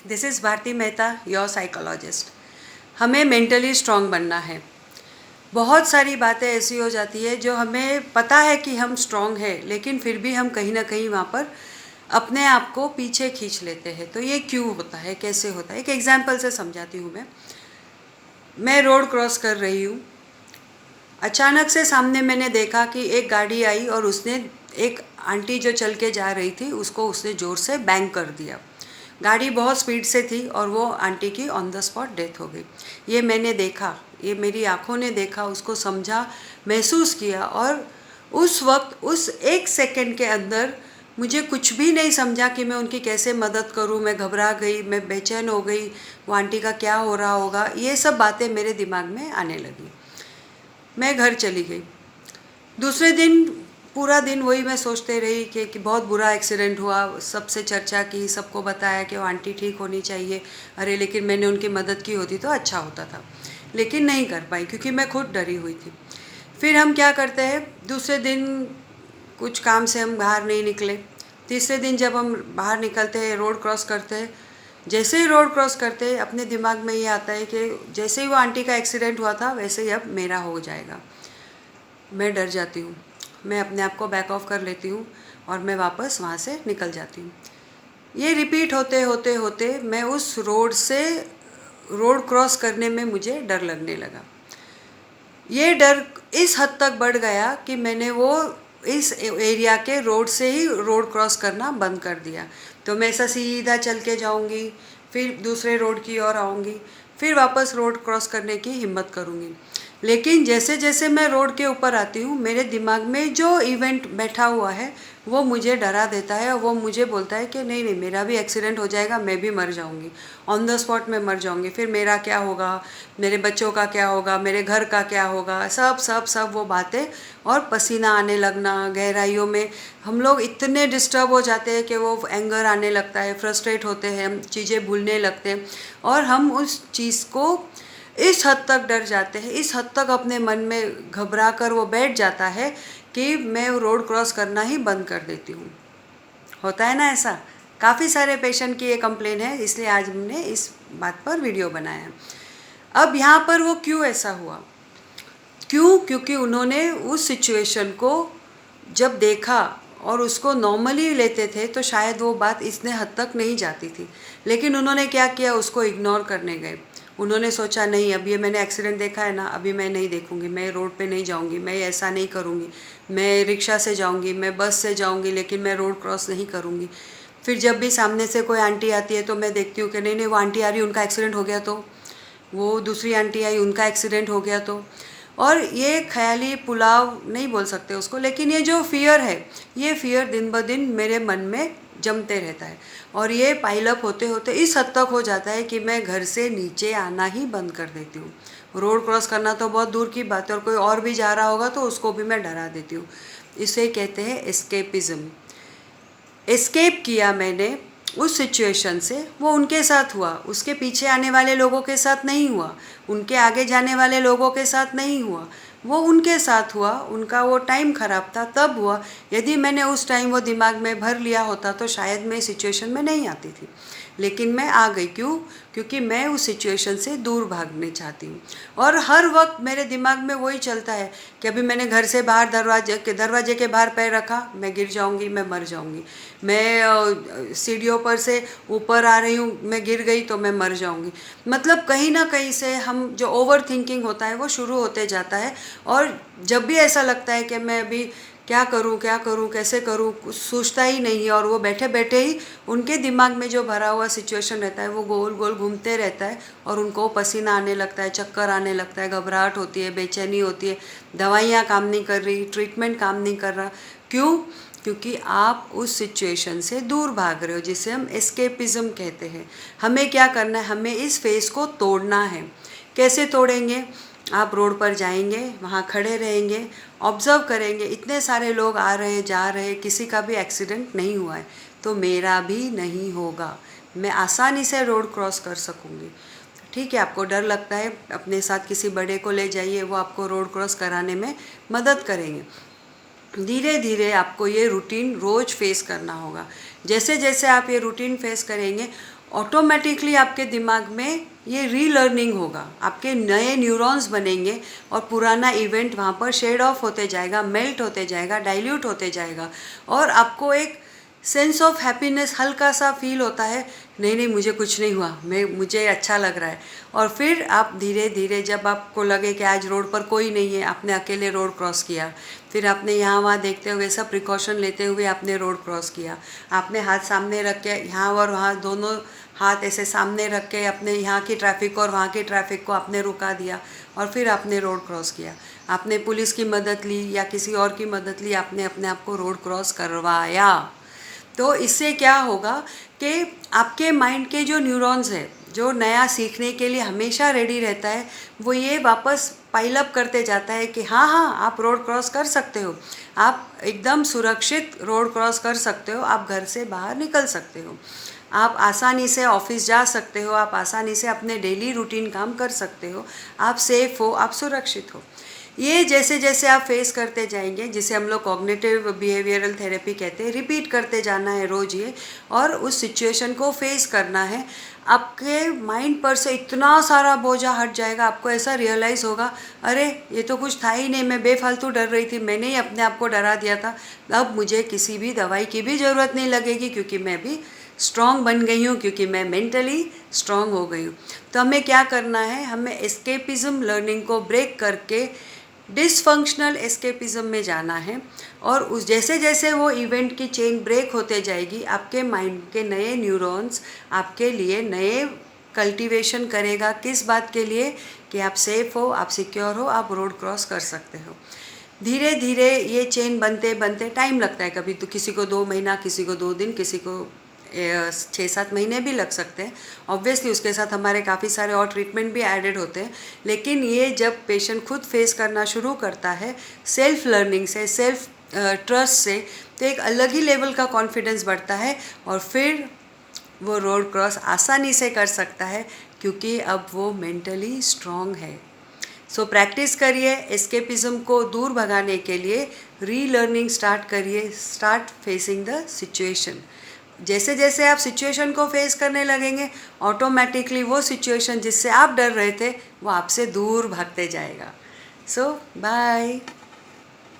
This is Bharti Mehta, your psychologist. हमें mentally strong बनना है। बहुत सारी बातें ऐसी हो जाती है जो हमें पता है कि हम स्ट्रांग हैं, लेकिन फिर भी हम कहीं ना कहीं वहाँ पर अपने आप को पीछे खींच लेते हैं। तो ये क्यों होता है, कैसे होता है, एक एग्जाम्पल से समझाती हूँ। मैं रोड क्रॉस कर रही हूँ। अचानक से सामने मैंने देखा कि एक गाड़ी आई और उसने एक आंटी जो चल के जा रही थी उसको उसने ज़ोर से बैंग कर दिया। गाड़ी बहुत स्पीड से थी और वो आंटी की ऑन द स्पॉट डेथ हो गई। ये मैंने देखा, ये मेरी आंखों ने देखा, उसको समझा, महसूस किया। और उस वक्त, उस एक सेकंड के अंदर मुझे कुछ भी नहीं समझा कि मैं उनकी कैसे मदद करूं। मैं घबरा गई, मैं बेचैन हो गई, वो आंटी का क्या हो रहा होगा, ये सब बातें मेरे दिमाग में आने लगी। मैं घर चली गई। दूसरे दिन पूरा दिन वही मैं सोचते रही कि बहुत बुरा एक्सीडेंट हुआ। सबसे चर्चा की, सबको बताया कि वो आंटी ठीक होनी चाहिए। अरे लेकिन मैंने उनकी मदद की होती तो अच्छा होता था, लेकिन नहीं कर पाई क्योंकि मैं खुद डरी हुई थी। फिर हम क्या करते हैं, दूसरे दिन कुछ काम से हम बाहर नहीं निकले। तीसरे दिन जब हम बाहर निकलते हैं, रोड क्रॉस करते हैं, जैसे ही रोड क्रॉस करते हैं अपने दिमाग में ये आता है कि जैसे ही वो आंटी का एक्सीडेंट हुआ था वैसे ही अब मेरा हो जाएगा। मैं डर जाती हूँ, मैं अपने आप को बैक ऑफ कर लेती हूँ और मैं वापस वहाँ से निकल जाती हूँ। ये रिपीट होते होते होते मैं उस रोड क्रॉस करने में मुझे डर लगने लगा। ये डर इस हद तक बढ़ गया कि मैंने वो इस एरिया के रोड से ही रोड क्रॉस करना बंद कर दिया। तो मैं ऐसा सीधा चल के जाऊँगी, फिर दूसरे रोड की ओर आऊँगी, फिर वापस रोड क्रॉस करने की हिम्मत करूँगी। लेकिन जैसे जैसे मैं रोड के ऊपर आती हूँ, मेरे दिमाग में जो इवेंट बैठा हुआ है वो मुझे डरा देता है और वो मुझे बोलता है कि नहीं नहीं, मेरा भी एक्सीडेंट हो जाएगा, मैं भी मर जाऊँगी, ऑन द स्पॉट में मर जाऊँगी। फिर मेरा क्या होगा, मेरे बच्चों का क्या होगा, मेरे घर का क्या होगा, सब सब सब वो बातें। और पसीना आने लगना, गहराइयों में हम लोग इतने डिस्टर्ब हो जाते हैं कि वो एंगर आने लगता है, फ्रस्ट्रेट होते हैं, हम चीज़ें भूलने लगते हैं और हम उस चीज़ को इस हद तक डर जाते हैं, इस हद तक अपने मन में घबरा कर वो बैठ जाता है कि मैं रोड क्रॉस करना ही बंद कर देती हूँ। होता है ना ऐसा? काफ़ी सारे पेशेंट की ये कंप्लेन है, इसलिए आज हमने इस बात पर वीडियो बनाया। अब यहाँ पर वो क्यों ऐसा हुआ? क्यों? क्योंकि उन्होंने उस सिचुएशन को जब देखा और उसको नॉर्मली लेते थे तो शायद वो बात इतने हद तक नहीं जाती थी। लेकिन उन्होंने क्या किया, उसको इग्नोर करने गए। उन्होंने सोचा नहीं, अब ये मैंने एक्सीडेंट देखा है ना, अभी मैं नहीं देखूंगी, मैं रोड पे नहीं जाऊंगी, मैं ऐसा नहीं करूंगी, मैं रिक्शा से जाऊंगी, मैं बस से जाऊंगी, लेकिन मैं रोड क्रॉस नहीं करूंगी। फिर जब भी सामने से कोई आंटी आती है तो मैं देखती हूँ कि नहीं नहीं, वो आंटी आ रही, उनका एक्सीडेंट हो गया तो, वो दूसरी आंटी आई, उनका एक्सीडेंट हो गया तो। और ये ख्याली पुलाव नहीं बोल सकते उसको, लेकिन ये जो फियर है, ये फियर दिन ब दिन मेरे मन में जमते रहता है और ये पाइलअप होते होते इस हद तक हो जाता है कि मैं घर से नीचे आना ही बंद कर देती हूँ। रोड क्रॉस करना तो बहुत दूर की बात है, और कोई और भी जा रहा होगा तो उसको भी मैं डरा देती हूँ। इसे कहते हैं एस्केपिज्म। एस्केप किया मैंने उस सिचुएशन से, वो उनके साथ हुआ, उसके पीछे आने वाले लोगों के साथ नहीं हुआ, उनके आगे जाने वाले लोगों के साथ नहीं हुआ, वो उनके साथ हुआ। उनका वो टाइम ख़राब था तब हुआ। यदि मैंने उस टाइम वो दिमाग में भर लिया होता तो शायद मैं इस सिचुएशन में नहीं आती थी, लेकिन मैं आ गई। क्यों? क्योंकि मैं उस सिचुएशन से दूर भागने चाहती हूँ। और हर वक्त मेरे दिमाग में वही चलता है कि अभी मैंने घर से बाहर दरवाजे के बाहर पैर रखा, मैं गिर जाऊँगी, मैं मर जाऊँगी। मैं सीढ़ियों पर से ऊपर आ रही हूँ, मैं गिर गई तो मैं मर जाऊँगी। मतलब कहीं ना कहीं से हम जो ओवर थिंकिंग होता है वो शुरू होते जाता है। और जब भी ऐसा लगता है कि मैं अभी क्या करूं, कैसे करूं, कुछ सोचता ही नहीं है और वो बैठे बैठे ही उनके दिमाग में जो भरा हुआ सिचुएशन रहता है वो गोल गोल घूमते रहता है और उनको पसीना आने लगता है, चक्कर आने लगता है, घबराहट होती है, बेचैनी होती है, दवाइयाँ काम नहीं कर रही, ट्रीटमेंट काम नहीं कर रहा। क्यों? क्योंकि आप उस सिचुएशन से दूर भाग रहे हो, जिसे हम एस्केपिज्म कहते हैं। हमें क्या करना है, हमें इस फेस को तोड़ना है। कैसे तोड़ेंगे? आप रोड पर जाएंगे, वहाँ खड़े रहेंगे, ऑब्ज़र्व करेंगे, इतने सारे लोग आ रहे जा रहे, किसी का भी एक्सीडेंट नहीं हुआ है तो मेरा भी नहीं होगा, मैं आसानी से रोड क्रॉस कर सकूँगी। ठीक है, आपको डर लगता है, अपने साथ किसी बड़े को ले जाइए, वो आपको रोड क्रॉस कराने में मदद करेंगे। धीरे धीरे आपको ये रूटीन रोज़ फेस करना होगा। जैसे जैसे आप ये रूटीन फेस करेंगे ऑटोमेटिकली आपके दिमाग में ये रीलर्निंग होगा, आपके नए न्यूरॉन्स बनेंगे और पुराना इवेंट वहाँ पर शेड ऑफ होते जाएगा, मेल्ट होते जाएगा, डाइल्यूट होते जाएगा और आपको एक सेंस ऑफ हैप्पीनेस हल्का सा फील होता है, नहीं नहीं मुझे कुछ नहीं हुआ, मुझे अच्छा लग रहा है। और फिर आप धीरे धीरे जब आपको लगे कि आज रोड पर कोई नहीं है, आपने अकेले रोड क्रॉस किया, फिर आपने यहाँ वहाँ देखते हुए सब प्रिकॉशन लेते हुए आपने रोड क्रॉस किया, आपने हाथ सामने रख के यहाँ और वहाँ दोनों हाथ ऐसे सामने रख के अपने यहाँ की ट्रैफिक और वहाँ की ट्रैफिक को आपने रुका दिया और फिर आपने रोड क्रॉस किया। आपने पुलिस की मदद ली या किसी और की मदद ली, आपने अपने आप को रोड क्रॉस करवाया। तो इससे क्या होगा कि आपके माइंड के जो न्यूरॉन्स है, जो नया सीखने के लिए हमेशा रेडी रहता है, वो ये वापस पाइल अप करते जाता है कि हाँ हाँ आप रोड क्रॉस कर सकते हो, आप एकदम सुरक्षित रोड क्रॉस कर सकते हो, आप घर से बाहर निकल सकते हो, आप आसानी से ऑफिस जा सकते हो, आप आसानी से अपने डेली रूटीन काम कर सकते हो, आप सेफ हो, आप सुरक्षित हो। ये जैसे जैसे आप फेस करते जाएंगे, जिसे हम लोग कॉग्निटिव बिहेवियरल थेरेपी कहते हैं, रिपीट करते जाना है रोज़ ये, और उस सिचुएशन को फेस करना है। आपके माइंड पर से इतना सारा बोझा हट जाएगा, आपको ऐसा रियलाइज़ होगा, अरे ये तो कुछ था ही नहीं, मैं बेफालतू डर रही थी, मैंने ही अपने आप को डरा दिया था, अब मुझे किसी भी दवाई की भी ज़रूरत नहीं लगेगी क्योंकि मैं भी स्ट्रॉन्ग बन गई हूँ, क्योंकि मैं मेंटली स्ट्रॉन्ग हो गई हूँ। तो हमें क्या करना है, हमें एस्केपिज्म लर्निंग को ब्रेक करके डिसफंक्शनल एस्केपिज्म में जाना है। और उस जैसे जैसे वो इवेंट की चेन ब्रेक होते जाएगी, आपके माइंड के नए न्यूरॉन्स आपके लिए नए कल्टीवेशन करेगा। किस बात के लिए? कि आप सेफ हो, आप सिक्योर हो, आप रोड क्रॉस कर सकते हो। धीरे धीरे ये चेन बनते बनते टाइम लगता है, कभी तो किसी को 2 महीना, किसी को 2 दिन, किसी को 6-7 महीने भी लग सकते हैं। ऑब्वियसली उसके साथ हमारे काफ़ी सारे और ट्रीटमेंट भी एडेड होते हैं। लेकिन ये जब पेशेंट खुद फेस करना शुरू करता है सेल्फ लर्निंग से, सेल्फ ट्रस्ट से, तो एक अलग ही लेवल का कॉन्फिडेंस बढ़ता है और फिर वो रोड क्रॉस आसानी से कर सकता है क्योंकि अब वो मेंटली स्ट्रॉन्ग है। सो प्रैक्टिस करिए, एस्केपिज्म को दूर भगाने के लिए रीलर्निंग स्टार्ट करिए, स्टार्ट फेसिंग द सिचुएशन। जैसे जैसे आप सिचुएशन को फेस करने लगेंगे, ऑटोमेटिकली वो सिचुएशन जिससे आप डर रहे थे वो आपसे दूर भागते जाएगा। सो बाय।